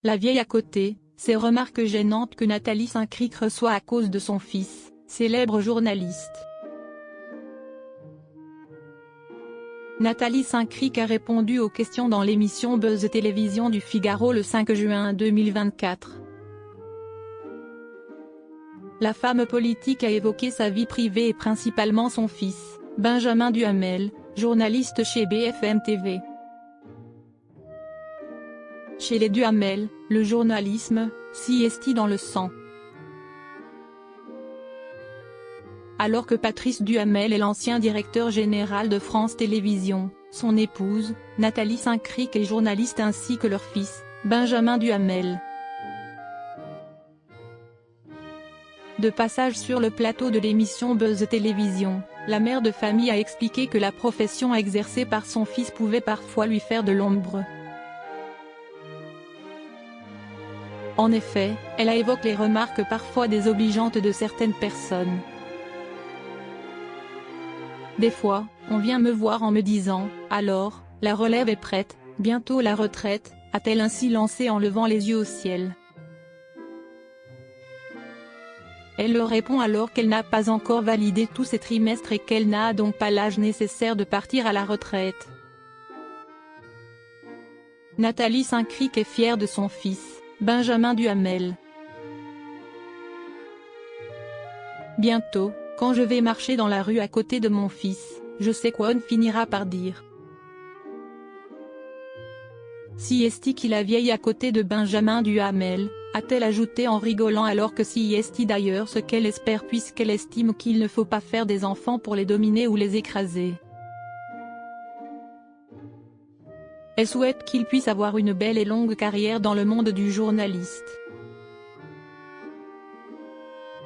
La vieille à côté, ces remarques gênantes que Nathalie Saint-Cricq reçoit à cause de son fils, célèbre journaliste. Nathalie Saint-Cricq a répondu aux questions dans l'émission Buzz Télévision du Figaro le 5 juin 2024. La femme politique a évoqué sa vie privée et principalement son fils, Benjamin Duhamel, journaliste chez BFM TV. Chez les Duhamel, le journalisme, s'y est dans le sang. Alors que Patrice Duhamel est l'ancien directeur général de France Télévisions, son épouse, Nathalie Saint-Cricq est journaliste ainsi que leur fils, Benjamin Duhamel. De passage sur le plateau de l'émission Buzz Télévision, la mère de famille a expliqué que la profession exercée par son fils pouvait parfois lui faire de l'ombre. En effet, elle a évoqué les remarques parfois désobligeantes de certaines personnes. Des fois, on vient me voir en me disant « Alors, la relève est prête, bientôt la retraite », a-t-elle ainsi lancé en levant les yeux au ciel. Elle leur répond alors qu'elle n'a pas encore validé tous ses trimestres et qu'elle n'a donc pas l'âge nécessaire de partir à la retraite. Nathalie Saint-Cricq est fière de son fils, Benjamin Duhamel. Bientôt, quand je vais marcher dans la rue à côté de mon fils, je sais quoi on finira par dire. Si est-il qu'il la vieille à côté de Benjamin Duhamel, a-t-elle ajouté en rigolant alors que si est-il d'ailleurs ce qu'elle espère puisqu'elle estime qu'il ne faut pas faire des enfants pour les dominer ou les écraser. Elle souhaite qu'il puisse avoir une belle et longue carrière dans le monde du journaliste.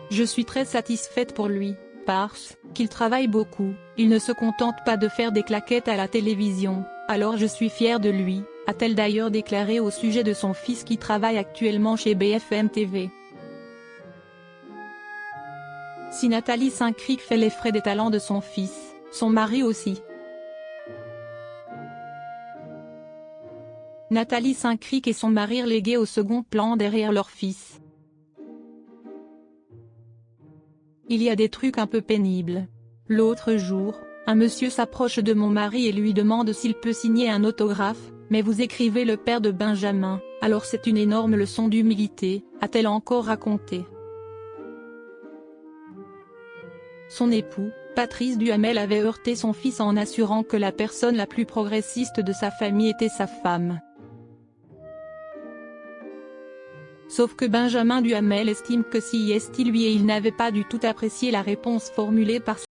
Je suis très satisfaite pour lui, parce qu'il travaille beaucoup, il ne se contente pas de faire des claquettes à la télévision, alors je suis fière de lui, a-t-elle d'ailleurs déclaré au sujet de son fils qui travaille actuellement chez BFM TV. Si Nathalie Saint-Cricq fait les frais des talents de son fils, son mari aussi. Nathalie Saint-Cricq et son mari relégués au second plan derrière leur fils. Il y a des trucs un peu pénibles. L'autre jour, un monsieur s'approche de mon mari et lui demande s'il peut signer un autographe, mais vous écrivez le père de Benjamin, alors c'est une énorme leçon d'humilité, a-t-elle encore raconté. Son époux, Patrice Duhamel avait heurté son fils en assurant que la personne la plus progressiste de sa famille était sa femme. Sauf que Benjamin Duhamel estime que si est lui et il n'avait pas du tout apprécié la réponse formulée par